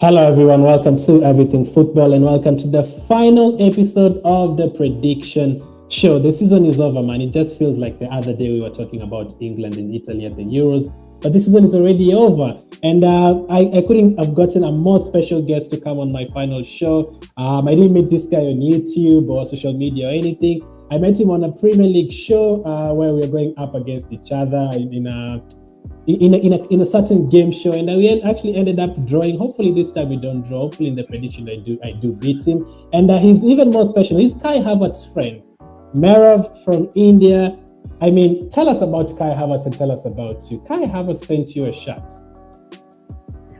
Hello everyone, welcome to Everything Football and welcome to the final episode of the prediction show. The season is over, man. It just feels like the other day we were talking about England and Italy at the Euros, but this season is already over. And I couldn't have gotten a more special guest to come on my final show. I didn't meet this guy on YouTube or social media or anything. I met him on a Premier League show where we were going up against each other in a certain game show, and we actually ended up drawing. Hopefully this time we don't draw. Hopefully in the prediction I do beat him. And he's even more special. He's Kai Havertz's friend, Merav from India. I mean, tell us about Kai Havertz and tell us about you. Kai Havertz sent you a shot.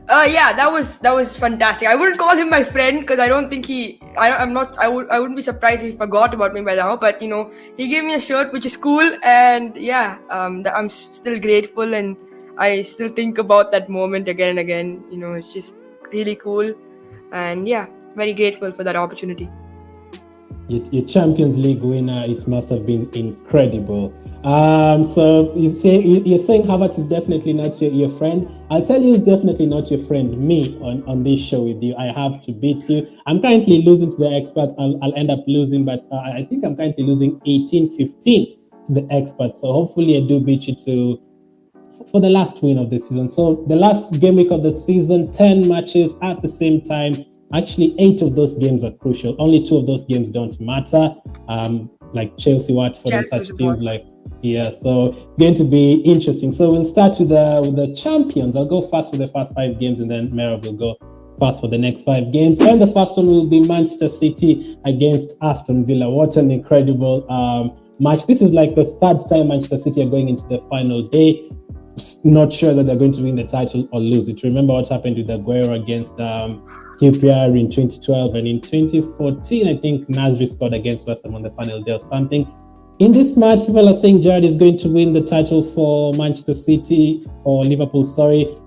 Yeah, that was fantastic. I wouldn't call him my friend because I don't think I wouldn't be surprised if he forgot about me by now. But you know, he gave me a shirt, which is cool, and yeah, I'm still grateful, and I still think about that moment again and again. You know, it's just really cool, and yeah, very grateful for that opportunity. Your Champions League winner, it must have been incredible. So you're saying Havertz is definitely not your friend. I'll tell you who's definitely not your friend. Me on this show with you. I have to beat you. I'm currently losing to the experts. I'll end up losing, but I think I'm currently losing 18-15 to the experts. So hopefully I do beat you for the last win of the season. So the last game week of the season, 10 matches at the same time. Actually, 8 of those games are crucial. Only 2 of those games don't matter. Like Chelsea, Watford, and such teams. So it's going to be interesting. So we'll start with the champions. I'll go first for the first 5 games, and then Merav will go first for the next 5 games. And the first one will be Manchester City against Aston Villa. What an incredible match! This is like the 3rd time Manchester City are going into the final day. Not sure that they're going to win the title or lose it. Remember what happened with Aguero against KIERAN in 2012, and in 2014, I think Nasri scored against West Ham on the final day or something. In this match, people are saying Gerrard is going to win the title for Liverpool,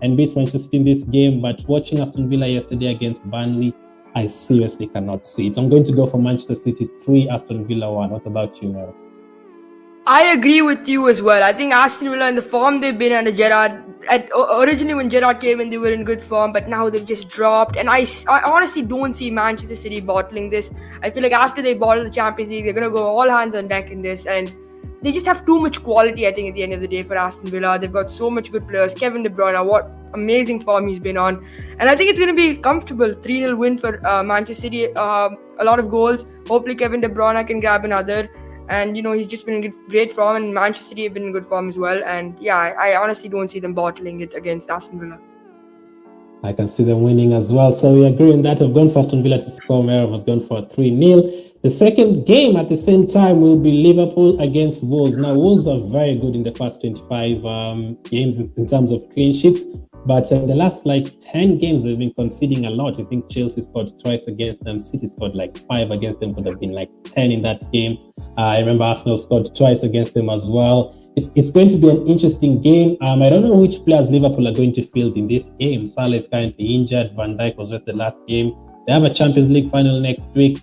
and beat Manchester City in this game. But watching Aston Villa yesterday against Burnley, I seriously cannot see it. I'm going to go for Manchester City 3, Aston Villa 1. What about you, Merav? I agree with you as well. I think Aston Villa, in the form they've been under Gerrard, originally when Gerrard came in, they were in good form, but now they've just dropped. And I honestly don't see Manchester City bottling this. I feel like after they bottle the Champions League, they're going to go all hands on deck in this. And they just have too much quality, I think, at the end of the day for Aston Villa. They've got so much good players. Kevin De Bruyne, what amazing form he's been on. And I think it's going to be comfortable. 3-0 win for Manchester City. A lot of goals. Hopefully Kevin De Bruyne can grab another. And, you know, he's just been in great form, and Manchester City have been in good form as well. And, yeah, I honestly don't see them bottling it against Aston Villa. I can see them winning as well. So we agree on that. I've gone for Aston Villa to score. Merav has gone for 3-0. The second game at the same time will be Liverpool against Wolves. Now, Wolves are very good in the first 25 games in terms of clean sheets. But in the last 10 games, they've been conceding a lot. I think Chelsea scored twice against them. City scored 5 against them. Could have been 10 in that game. I remember Arsenal scored twice against them as well. It's going to be an interesting game. I don't know which players Liverpool are going to field in this game. Salah is currently injured. Van Dijk was just the last game. They have a Champions League final next week.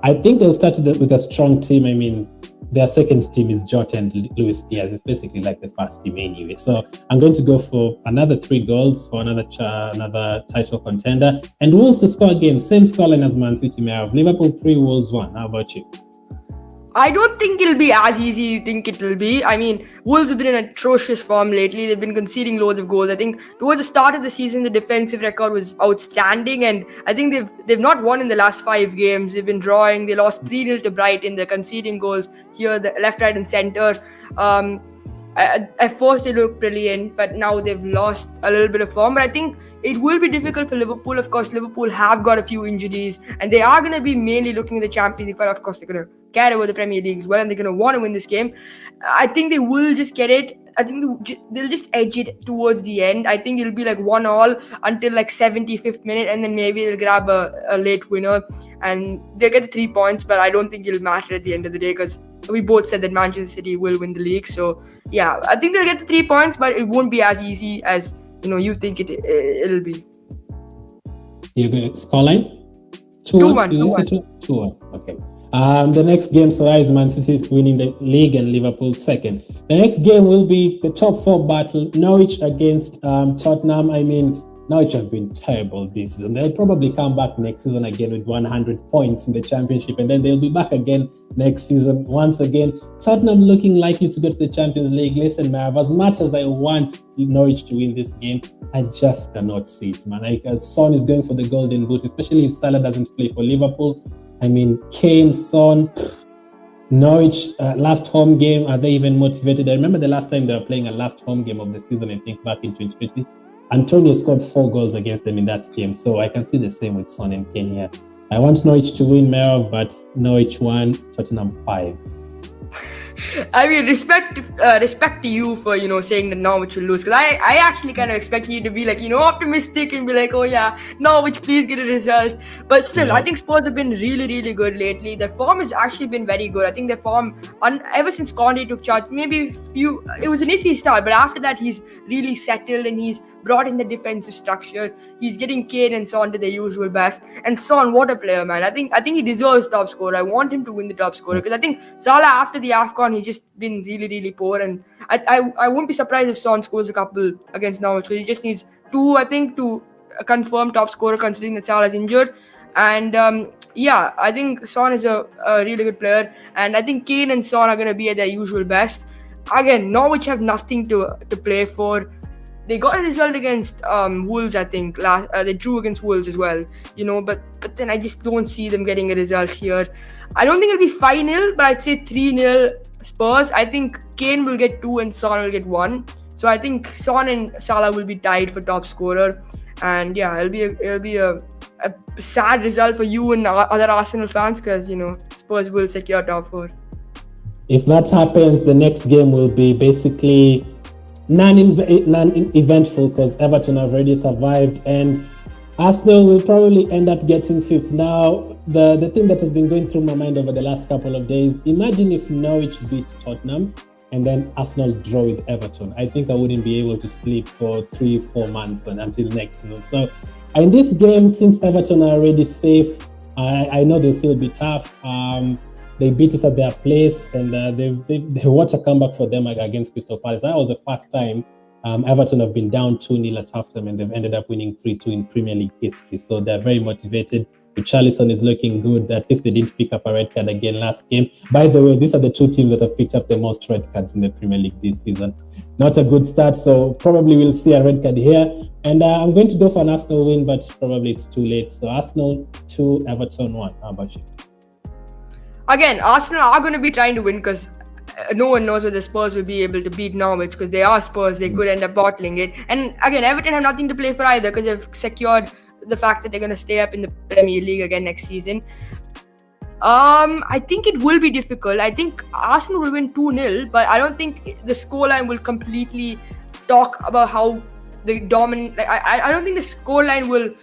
I think they'll start with a strong team. I mean, their second team is Jota and Luis Diaz. It's basically like the first team anyway. So I'm going to go for another 3 goals for another title contender. And Wolves to score again. Same scoreline as Man City. Liverpool 3, Wolves 1. How about you? I don't think it'll be as easy you think it will be. I mean, Wolves have been in atrocious form lately. They've been conceding loads of goals. I think towards the start of the season, the defensive record was outstanding, and I think they've not won in the last 5 games. They've been drawing. They lost 3-0 to Brighton. They're conceding goals here, the left, right, and centre. At first, they looked brilliant, but now they've lost a little bit of form. But I think it will be difficult for Liverpool. Of course, Liverpool have got a few injuries, and they are going to be mainly looking at the Champions League. But of course, they're going to carry over the Premier League as well, and they're going to want to win this game. I think they will just get it. I think they'll just edge it towards the end. I think it'll be 1-1 until 75th minute, and then maybe they'll grab a late winner, and they'll get the 3 points. But I don't think it'll matter at the end of the day, because we both said that Manchester City will win the league. So yeah, I think they'll get the 3 points, but it won't be as easy as you think it'll be. You're going scoreline? 2-1. 2-1. Okay. The next game is Man City is winning the league and Liverpool second. The next game will be the top 4 battle, Norwich against Tottenham. I mean, Norwich have been terrible this season. They'll probably come back next season again with 100 points in the Championship, and then they'll be back again next season once again. Tottenham looking likely to go to the Champions League. Listen, Merav, as much as I want Norwich to win this game, I just cannot see it, man. Son is going for the Golden Boot, especially if Salah doesn't play for Liverpool. I mean, Kane, Son, Norwich, last home game, are they even motivated? I remember the last time they were playing a last home game of the season, I think back in 2020. Antonio scored 4 goals against them in that game, so I can see the same with Son and Kane here. I want Norwich to win, Merav, but Norwich 1, Tottenham 5. I mean, respect to you for, saying that Norwich will lose. Because I actually kind of expect you to be like, optimistic and be like, oh yeah, Norwich, please get a result. But still, I think Spurs have been really, really good lately. Their form has actually been very good. I think their form, ever since Conte took charge, it was an iffy start, but after that, he's really settled and he's brought in the defensive structure. He's getting Kane and Son to their usual best. And Son, what a player, man. I think he deserves top scorer. I want him to win the top scorer because I think Salah, after the AFCON, he's just been really, really poor. And I won't be surprised if Son scores a couple against Norwich because he just needs 2, I think, to confirm top scorer considering that Salah's injured. And I think Son is a really good player. And I think Kane and Son are going to be at their usual best. Again, Norwich have nothing to play for. They got a result against Wolves, I think. They drew against Wolves as well, but then I just don't see them getting a result here. I don't think it'll be 5-0, but I'd say 3-0 Spurs. I think Kane will get 2 and Son will get 1. So I think Son and Salah will be tied for top scorer. And yeah, it'll be a sad result for you and other Arsenal fans because, Spurs will secure top 4. If that happens, the next game will be basically non-eventful because Everton have already survived and Arsenal will probably end up getting 5th. Now, the thing that has been going through my mind over the last couple of days, imagine if Norwich beat Tottenham and then Arsenal draw with Everton. I think I wouldn't be able to sleep for 3-4 months until next season. So in this game, since Everton are already safe, I know they'll still be tough. They beat us at their place, and they watch a comeback for them against Crystal Palace. That was the first time Everton have been down 2-0 at halftime, and they've ended up winning 3-2 in Premier League history. So they're very motivated. Richarlison is looking good. At least they didn't pick up a red card again last game. By the way, these are the 2 teams that have picked up the most red cards in the Premier League this season. Not a good start, so probably we'll see a red card here. And I'm going to go for an Arsenal win, but probably it's too late. So Arsenal 2, Everton 1. How about you? Again, Arsenal are going to be trying to win because no one knows whether Spurs will be able to beat Norwich because they are Spurs. They could end up bottling it. And again, Everton have nothing to play for either because they've secured the fact that they're going to stay up in the Premier League again next season. I think it will be difficult. I think Arsenal will win 2-0, but I don't think the scoreline will completely talk about how the dominant... I don't think the scoreline will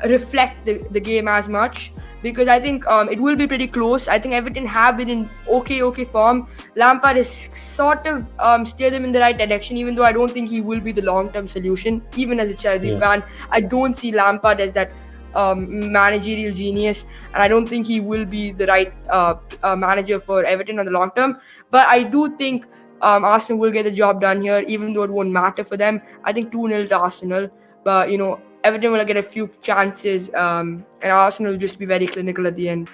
reflect the game as much. Because I think it will be pretty close. I think Everton have been in okay form. Lampard has sort of steered them in the right direction, even though I don't think he will be the long-term solution. Even as a Chelsea fan, I don't see Lampard as that managerial genius, and I don't think he will be the right manager for Everton on the long term. But I do think Arsenal will get the job done here, even though it won't matter for them. I think 2-0 to Arsenal, but Everton will get a few chances, and Arsenal will just be very clinical at the end.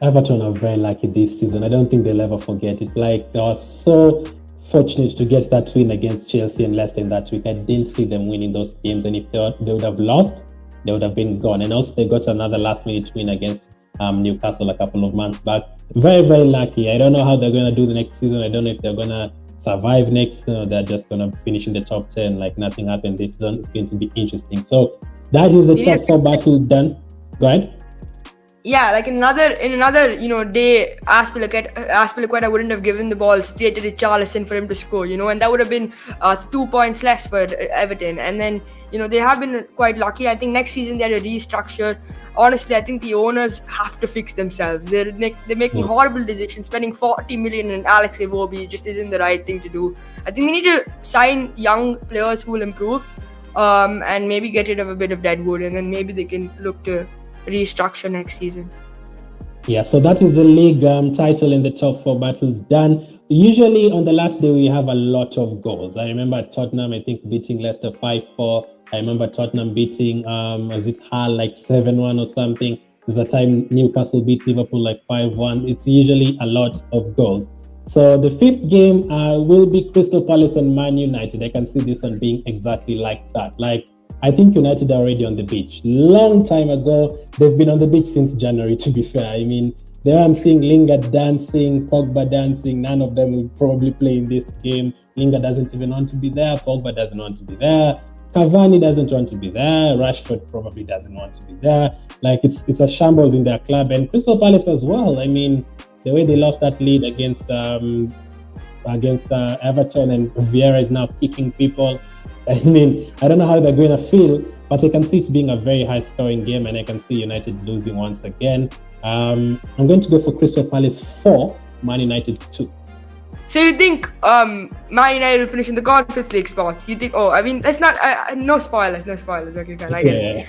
Everton are very lucky this season. I don't think they'll ever forget it. Like, they were so fortunate to get that win against Chelsea and Leicester in that week. I didn't see them winning those games, and if they would have lost, they would have been gone. And also, they got another last-minute win against Newcastle a couple of months back. Very, very lucky. I don't know how they're going to do the next season. I don't know if they're going to survive next. They're just going to finish in the top 10 like nothing happened this season. It's going to be interesting. So that is the top 4 battle done. Go ahead. Yeah, like in another day, Aspilicueta wouldn't have given the ball straight to Richarlison for him to score, and that would have been 2 points less for Everton. And then, they have been quite lucky. I think next season they had a restructure. Honestly, I think the owners have to fix themselves. They're making horrible decisions. Spending 40 million in Alex Iwobi just isn't the right thing to do. I think they need to sign young players who will improve, and maybe get rid of a bit of deadwood, and then maybe they can look to restructure next season. Yeah, so that is the league title in the top 4 battles done. Usually on the last day we have a lot of goals. I remember Tottenham, I think, beating Leicester 5-4. I remember Tottenham beating, was it Hull like 7-1 or something? There's a time Newcastle beat Liverpool like 5-1. It's usually a lot of goals. So the fifth game will be Crystal Palace and Man United. I can see this one being exactly like that. Like, I think United are already on the beach. Long time ago, they've been on the beach since January, to be fair. I mean, there I'm seeing Lingard dancing, Pogba dancing. None of them will probably play in this game. Lingard doesn't even want to be there. Pogba doesn't want to be there. Cavani doesn't want to be there. Rashford probably doesn't want to be there. Like, it's a shambles in their club. And Crystal Palace as well. I mean, the way they lost that lead against Everton, and Vieira is now kicking people. I mean, I don't know how they're going to feel, but I can see it being a very high-scoring game, and I can see United losing once again. I'm going to go for Crystal Palace 4, Man United 2. So you think Man United will finish in the Conference League spots? You think? Oh, I mean, let's not. No spoilers. No spoilers. Okay, fine. I get it.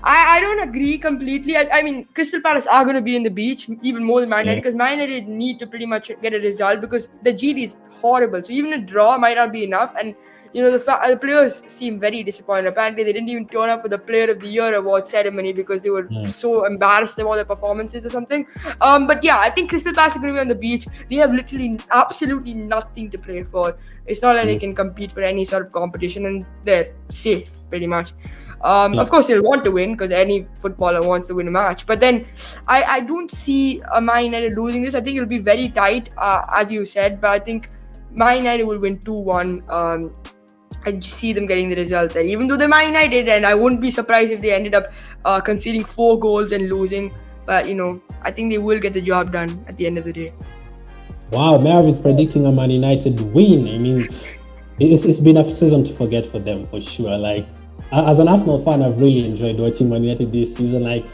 I don't agree completely. I mean, Crystal Palace are going to be in the beach even more than Man United, because Man United need to pretty much get a result because the GD is horrible. So even a draw might not be enough. And you know, the players seem very disappointed. Apparently, they didn't even turn up for the Player of the Year award ceremony because they were so embarrassed about their performances or something. But yeah, I think Crystal Palace are going to be on the beach. They have literally absolutely nothing to play for. It's not like they can compete for any sort of competition, and they're safe pretty much. Of course, they'll want to win because any footballer wants to win a match. But then I don't see Man United losing this. I think it'll be very tight, as you said. But I think Man United will win 2-1. I just see them getting the result there, even though they're Man United, and I wouldn't be surprised if they ended up conceding 4 goals and losing. But, you know, I think they will get the job done at the end of the day. Wow, Merav is predicting a Man United win. I mean, it's been a season to forget for them, for sure. Like, as an Arsenal fan, I've really enjoyed watching Man United this season. Like,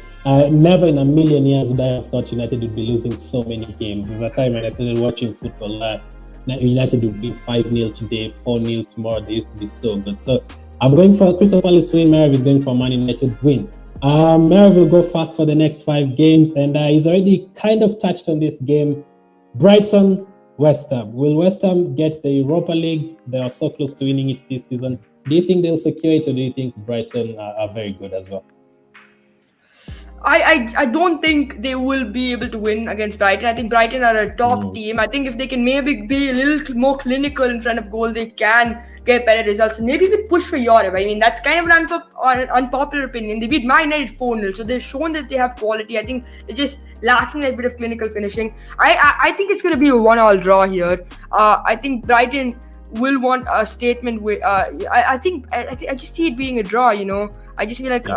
never in a million years would I have thought United would be losing so many games. There's a time when I started watching football, United would be 5-0 today, 4-0 tomorrow. They used to be so good. So I'm going for Crystal Palace win. Merav is going for Man United win. Merav will go fast for the next 5 games, and he's already kind of touched on this game. Brighton, West Ham. Will West Ham get the Europa League? They are so close to winning it this season. Do you think they'll secure it, or do you think Brighton are very good as well? I don't think they will be able to win against Brighton. I think Brighton are a top team. I think if they can maybe be a little more clinical in front of goal, they can get better results and maybe even push for Europe. I mean, that's kind of an unpopular opinion. They beat Man United 4-0, so they've shown that they have quality. I think they're just lacking that bit of clinical finishing. I think it's going to be a 1-1 draw here. I think Brighton will want a statement with I just see it being a draw, you know. I just feel like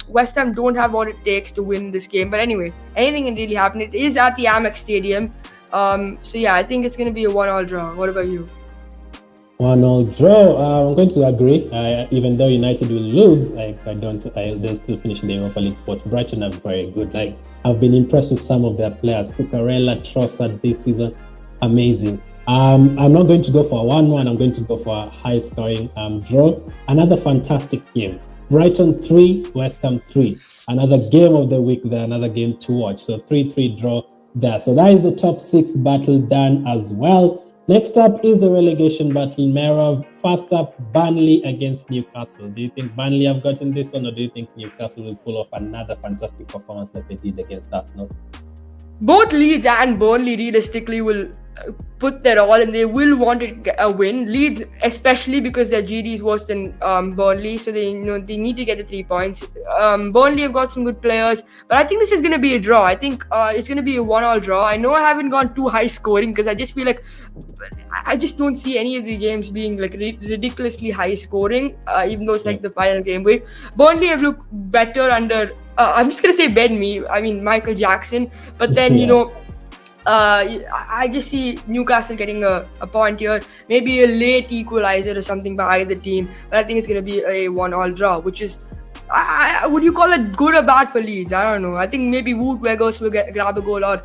West Ham don't have what it takes to win this game. But anyway, anything can really happen. It is at the Amex Stadium. So yeah, I think it's going to be a 1-1 draw. What about you? 1-0 draw. I'm going to agree. Even though United will lose, they'll still finish in the Europa League spot. Brighton are very good. Like, I've been impressed with some of their players. Cucurella, Trossard this season, amazing. I'm not going to go for a 1-1. I'm going to go for a high-scoring draw. Another fantastic game. Brighton 3, West Ham 3. Another game of the week there, another game to watch. So 3-3 draw there. So that is the top 6 battle done as well. Next up is the relegation battle. Merav, first up, Burnley against Newcastle. Do you think Burnley have gotten this one, or do you think Newcastle will pull off another fantastic performance like they did against Arsenal? Both Leeds and Burnley realistically will put their all, and they will want to get a win. Leeds, especially because their GD is worse than Burnley, so they need to get the 3 points. Burnley have got some good players, but I think this is going to be a draw. I think it's going to be a 1-1 draw. I know I haven't gone too high scoring because I just feel like I just don't see any of the games being like ridiculously high scoring, even though it's like the final game week. Burnley have looked better under I'm just going to say Michael Jackson, but then you know, I just see Newcastle getting a point here, maybe a late equalizer or something by either team, but I think it's going to be a 1-1 draw, which is, would you call it good or bad for Leeds? I don't know. I think maybe Wout Weghorst will grab a goal, or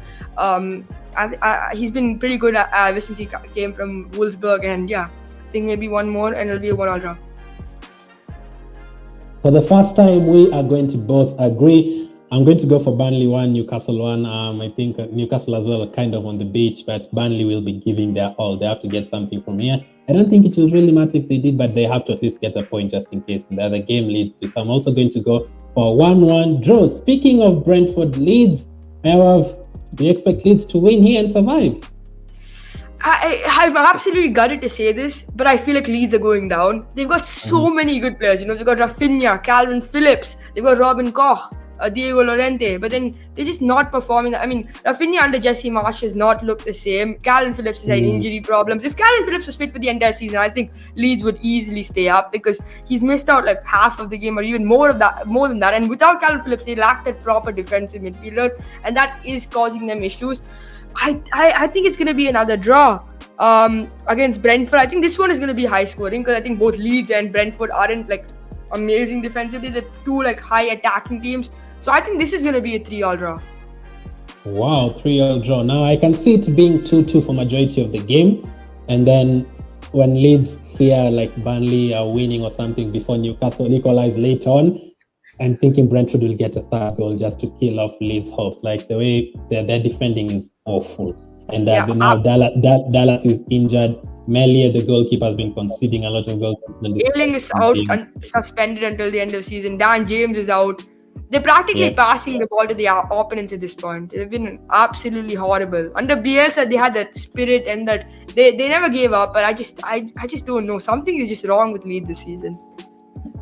he's been pretty good ever since he came from Wolfsburg, and yeah, I think maybe one more and it'll be a 1-1 draw. For the first time, we are going to both agree. I'm going to go for Burnley 1, Newcastle 1. I think Newcastle as well are kind of on the beach, but Burnley will be giving their all. They have to get something from here. I don't think it will really matter if they did, but they have to at least get a point just in case the other game leads to. So I'm also going to go for 1-1 draw. Speaking of Brentford Leeds, Merav, do you expect Leeds to win here and survive? I'm absolutely gutted to say this, but I feel like Leeds are going down. They've got so many good players. They've got Rafinha, Calvin Phillips, they've got Robin Koch, Diego Llorente, but then they're just not performing. I mean, Rafinha under Jesse Marsch has not looked the same. Calvin Phillips has had injury problems. If Calvin Phillips was fit for the entire season, I think Leeds would easily stay up because he's missed out like half of the game or even more than that. And without Calvin Phillips, they lack that proper defensive midfielder, and that is causing them issues. I think it's going to be another draw against Brentford. I think this one is going to be high scoring because I think both Leeds and Brentford aren't like amazing defensively. They're two like high attacking teams. So I think this is going to be a 3-3 draw. Wow, 3-3 draw. Now I can see it being 2-2 for majority of the game. And then when Leeds here like Burnley are winning or something before Newcastle equalize later on, and thinking Brentford will get a third goal just to kill off Leeds' hopes. Like the way their defending is awful. And now Dallas is injured. Melia, the goalkeeper, has been conceding a lot of goals. Ayling is out and suspended until the end of the season. Dan James is out. They're practically passing the ball to the opponents at this point. They've been absolutely horrible. Under Bielsa, they had that spirit and that they never gave up. But I just don't know. Something is just wrong with Leeds this season.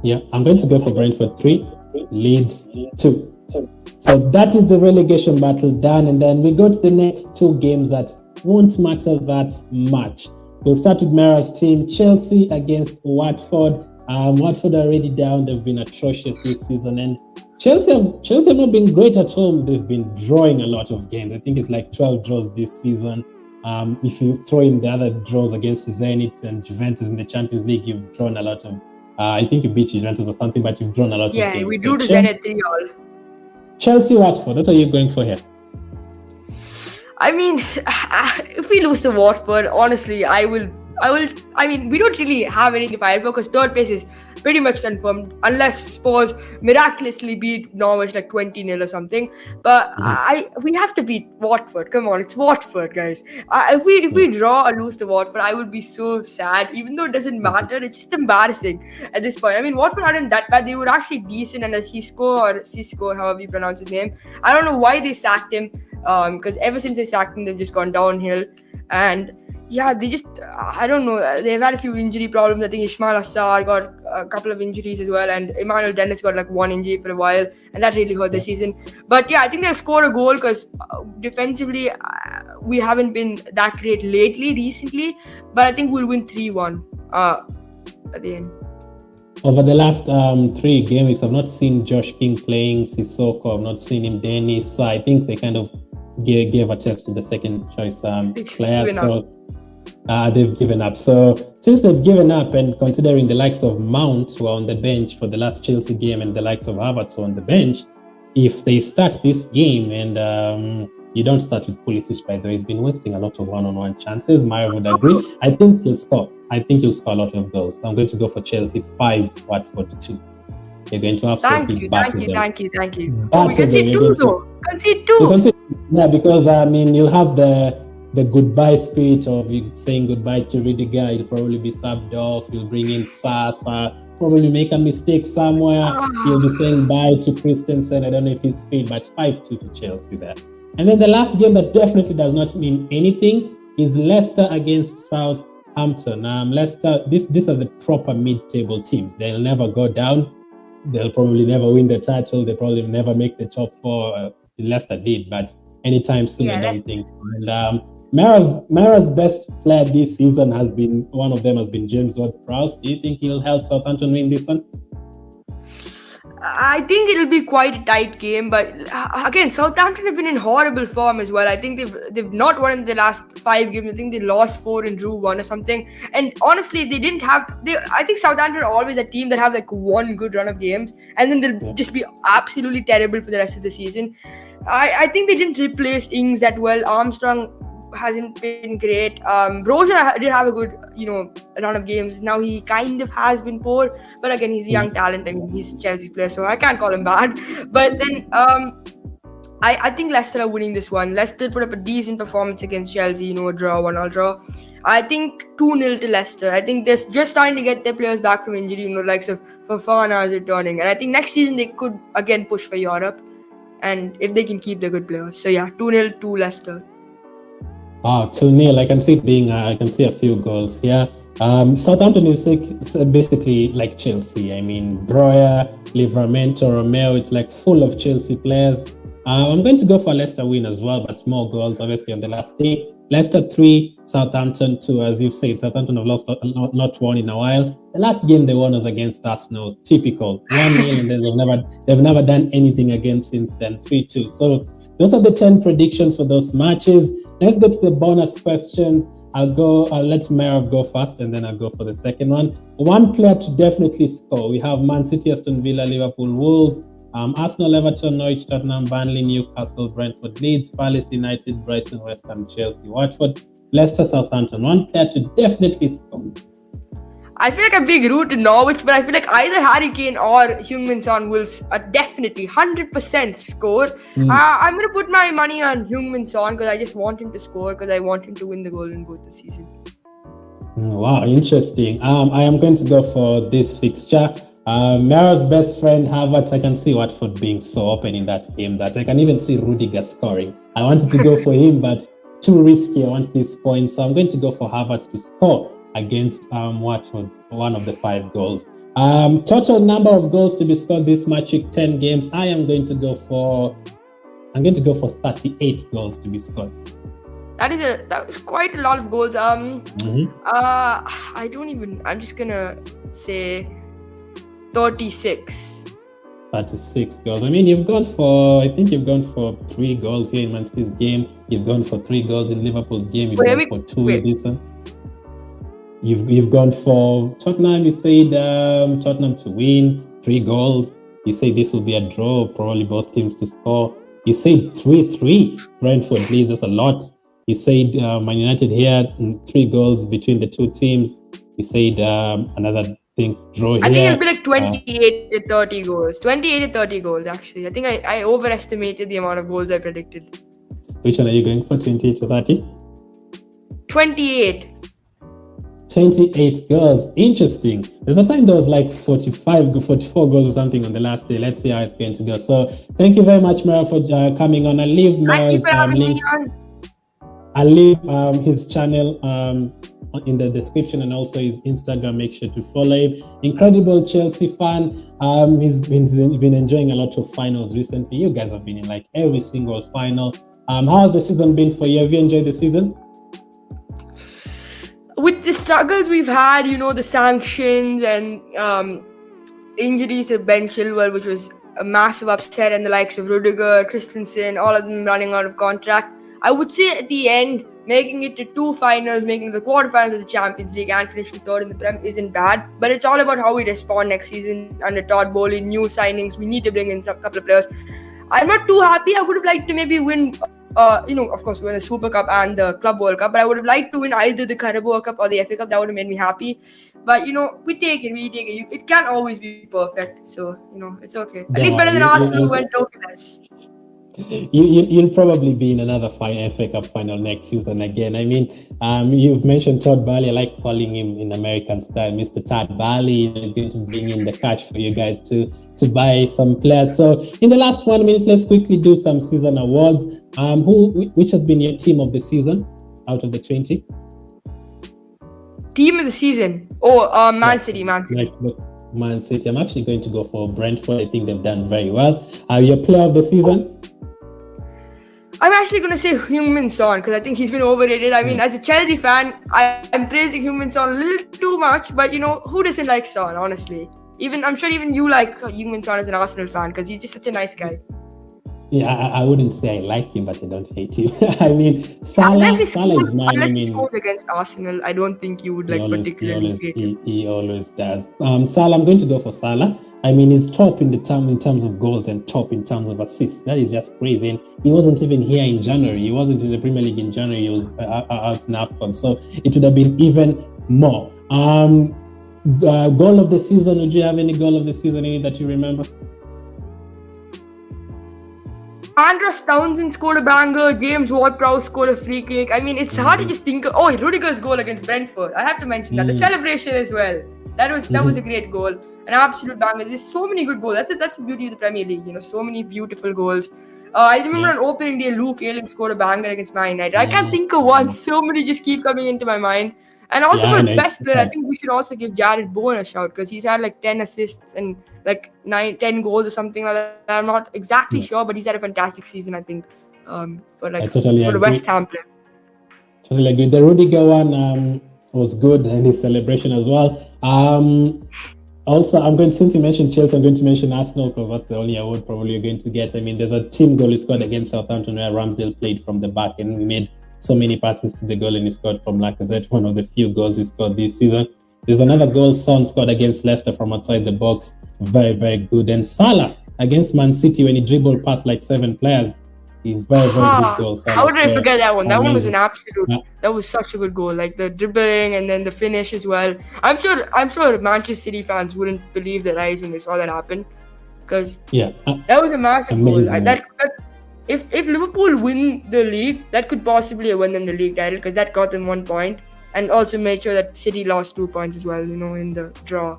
Yeah, I'm going to go for Brentford 3, Leeds 2. So that is the relegation battle done. And then we go to the next two games that won't matter that much. We'll start with Merav's team, Chelsea against Watford. Watford are already down. They've been atrocious this season. And Chelsea have not been great at home. They've been drawing a lot of games. I think it's like 12 draws this season. If you throw in the other draws against Zenit and Juventus in the Champions League, you've drawn a lot of I think you beat Juventus or something, but you've drawn a lot of games. Yeah, we do to Zenit 3-3. Chelsea, Watford, what are you going for here? I mean, if we lose to Watford, honestly, I mean, we don't really have anything to fight for because third place is pretty much confirmed unless Spurs miraculously beat Norwich like 20-0 or something. But we have to beat Watford. Come on, it's Watford, guys. If we draw or lose to Watford, I would be so sad. Even though it doesn't matter, it's just embarrassing at this point. I mean, Watford aren't that bad. They were actually decent under Cisco, however you pronounce his name. I don't know why they sacked him because ever since they sacked him, they've just gone downhill. And yeah, they just, I don't know, they've had a few injury problems. I think Ismail Assar got a couple of injuries as well, and Emmanuel Dennis got like one injury for a while, and that really hurt the season. But yeah, I think they'll score a goal because defensively, we haven't been that great recently, but I think we'll win 3-1 at the end. Over the last 3 game weeks, I've not seen Josh King playing Sissoko. I've not seen him, Dennis. I think they kind of gave a chance to the second choice player. So they've given up. So since they've given up, and considering the likes of Mount who are on the bench for the last Chelsea game and the likes of Havertz on the bench, if they start this game and you don't start with Pulisic, by the way, he's been wasting a lot of one-on-one chances. Maya would agree. I think he'll score a lot of goals. I'm going to go for Chelsea 5, Watford 2. They're going to absolutely battle them. Thank you. We concede 2 though. Concede 2. Yeah, because I mean, you'll have the goodbye speech of saying goodbye to Rudiger. He'll probably be subbed off. He'll bring in Sasa. Probably make a mistake somewhere. He'll be saying bye to Christensen. I don't know if he's fit, but 5-2 to Chelsea there. And then the last game that definitely does not mean anything is Leicester against Southampton. Leicester, these are the proper mid-table teams. They'll never go down. They'll probably never win the title. They probably never make the top 4. Leicester did, but anytime soon, I don't think so. And Mera's best player this season has been James Ward-Prowse. Do you think he'll help Southampton win this one? I think it'll be quite a tight game, but again, Southampton have been in horrible form as well. I think they've not won in the last 5 games. I think they lost 4 and drew 1 or something. And honestly, I think Southampton are always a team that have like one good run of games, and then they'll just be absolutely terrible for the rest of the season. I think they didn't replace Ings that well. Armstrong hasn't been great. Broja did have a good, run of games. Now he kind of has been poor, but again, he's a young talent. I mean, he's Chelsea's player, so I can't call him bad. But then, I think Leicester are winning this one. Leicester put up a decent performance against Chelsea, a draw, 1-1 draw. I think 2-0 to Leicester. I think they're just starting to get their players back from injury, likes of Fofana is returning. And I think next season they could again push for Europe. And if they can keep their good players. So yeah, 2-0 to Leicester. Wow, 2-0. I can see it being, I can see a few goals here. Southampton is basically like Chelsea. I mean, Breuer, Livramento, Romeo, it's like full of Chelsea players. I'm going to go for Leicester win as well, but more goals obviously on the last day. Leicester 3, Southampton 2. As you've said, Southampton have lost not won in a while. The last game they won was against Arsenal. Typical 1-0, and then they've never done anything again since then. 3-2. So those are the 10 predictions for those matches. Let's go to the bonus questions. I'll let Merav go first, and then I'll go for the second one. One player to definitely score. We have Man City, Aston Villa, Liverpool, Wolves. Arsenal, Everton, Norwich, Tottenham, Burnley, Newcastle, Brentford, Leeds, Palace, United, Brighton, West Ham, Chelsea, Watford, Leicester, Southampton. One player to definitely score. I feel like a big root in Norwich, but I feel like either Harry Kane or Heung-min Son will definitely 100% score. I'm going to put my money on Heung-min Son because I just want him to score because I want him to win the Golden Boot this season. Wow, interesting. I am going to go for this fixture. Merav's best friend, Havertz, I can see Watford being so open in that game that I can even see Rudiger scoring. I wanted to go for him, but too risky. I want these points. So I'm going to go for Havertz to score against Watford, one of the 5 goals. Total number of goals to be scored this match week, 10 games. I'm going to go for 38 goals to be scored. That was quite a lot of goals. I'm just gonna say 36 goals. I mean, you've gone for 3 goals here in Man City's game. You've gone for 3 goals in Liverpool's game. You've gone for 2 in this one. You've gone for Tottenham. You said Tottenham to win, 3 goals. You say this will be a draw, probably both teams to score. You said 3-3. Brentford Leeds, that's a lot. You said Man United here, 3 goals between the 2 teams. You said another draw here. I think it'll be like 28 to 30 goals. 28 to 30 goals, actually. I think I overestimated the amount of goals I predicted. Which one are you going for, 28 to 30? 28 goals. Interesting. There's a time there was like 44 goals or something on the last day. Let's see how it's going to go. So thank you very much, Merav, for coming on. I'll leave Merav's link. I'll leave his channel in the description and also his Instagram. Make sure to follow him. Incredible Chelsea fan. He's been enjoying a lot of finals recently. You guys have been in like every single final. How has the season been for you? Have you enjoyed the season? With the struggles we've had, the sanctions and injuries to Ben Chilwell, which was a massive upset, and the likes of Rudiger, Christensen, all of them running out of contract, I would say at the end, making it to 2 finals, making the quarterfinals of the Champions League and finishing 3rd in the Prem isn't bad. But it's all about how we respond next season under Todd Bowley, new signings. We need to bring in a couple of players. I'm not too happy. I would have liked to maybe win, of course, win the Super Cup and the Club World Cup. But I would have liked to win either the Carabao Cup or the FA Cup. That would have made me happy. But, we take it. It can't always be perfect. So, it's okay. At least better than Arsenal who went trophyless. You'll probably be in another FA Cup final next season again. I mean, you've mentioned Todd Bowley. I like calling him in American style, Mr. Todd Bowley. He's going to bring in the cash for you guys to buy some players. So in the last 1 minute, let's quickly do some season awards. Which has been your team of the season out of the 20? Team of the season? Oh, Man City. Man City. I'm actually going to go for Brentford. I think they've done very well. Your player of the season? I'm actually going to say Heung-min Son because I think he's been overrated. I mean, as a Chelsea fan, I'm praising Heung-min Son a little too much. But, who doesn't like Son, honestly? I'm sure even you like Heung-min Son as an Arsenal fan because he's just such a nice guy. Yeah, I wouldn't say I like him, but I don't hate him. I mean, Salah is mine. Unless I he mean, scores against Arsenal, I don't think you would he like always, he particularly always, hate him. he always does. Salah, I'm going to go for Salah. I mean, he's top in terms of goals and top in terms of assists. That is just crazy. And he wasn't even here in January. He wasn't in the Premier League in January. He was out in AFCON. So it would have been even more. Goal of the season. Would you have any goal of the season that you remember? Andros Townsend scored a banger. James Ward-Prowse scored a free kick. I mean, it's hard to just think of. Oh, Rudiger's goal against Brentford. I have to mention that. The celebration as well. That was a great goal. An absolute banger. There's so many good goals. That's the beauty of the Premier League. You know, so many beautiful goals. I remember on opening day, Luke Ayling scored a banger against Man United. I can't think of one. So many just keep coming into my mind. And also for best player, I think we should also give Jared Bowen a shout because he's had like 10 assists and like 10 goals or something like that. I'm not exactly sure, but he's had a fantastic season, I think, for the West Ham player. Totally agree. The Rudiger one was good, and his celebration as well. Also, since you mentioned Chelsea, I'm going to mention Arsenal because that's the only award probably you're going to get. I mean, there's a team goal he scored against Southampton where Ramsdale played from the back and we made so many passes to the goal, and he scored from Lacazette, one of the few goals he scored this season. There's another goal Son scored against Leicester from outside the box. Very, very good. And Salah against Man City when he dribbled past like 7 players. Very, very good goal. How did I forget that one? That one was an absolute. That was such a good goal. Like the dribbling and then the finish as well. I'm sure Manchester City fans wouldn't believe their eyes when they saw that happen, because that was a massive goal. If Liverpool win the league, that could possibly win them the league title because that got them 1 point and also made sure that City lost 2 points as well, you know, in the draw.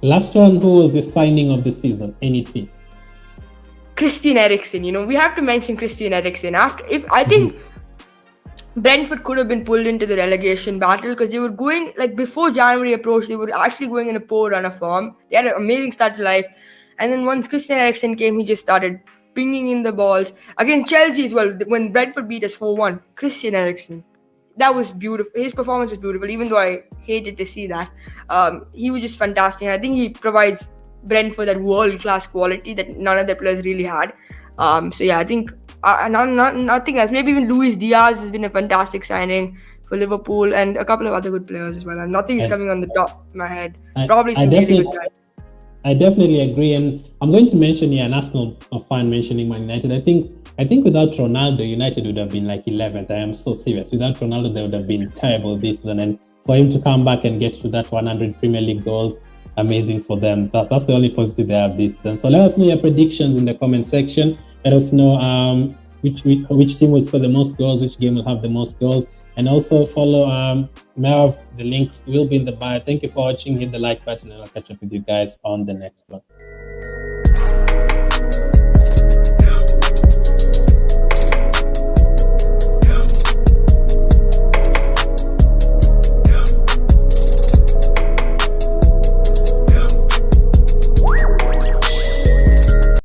Last one, who was the signing of the season? Any team? Christian Eriksen. You know, we have to mention Christian Eriksen. I think Brentford could have been pulled into the relegation battle because they were going, like before January approached, they were actually going in a poor run of form. They had an amazing start to life. And then once Christian Eriksen came, he just started pinging in the balls against Chelsea as well. When Brentford beat us 4-1, Christian Eriksen, that was beautiful. His performance was beautiful, even though I hated to see that. He was just fantastic. And I think he provides Brentford that world-class quality that none of the players really had. So yeah, I think nothing else. Maybe even Luis Diaz has been a fantastic signing for Liverpool and a couple of other good players as well. And nothing is coming on the top of my head. Probably some really good guys. I definitely agree, and I'm going to mention here an Arsenal fan mentioning Man United. I think without Ronaldo, United would have been like 11th. I am so serious. Without Ronaldo, they would have been terrible this season, and for him to come back and get to that 100 Premier League goals, amazing for them. That's the only positive they have this season. So let us know your predictions in the comment section. Let us know which team will score the most goals, which game will have the most goals. And also follow Merav. The links will be in the bio. Thank you for watching. Hit the like button and I'll catch up with you guys on the next one.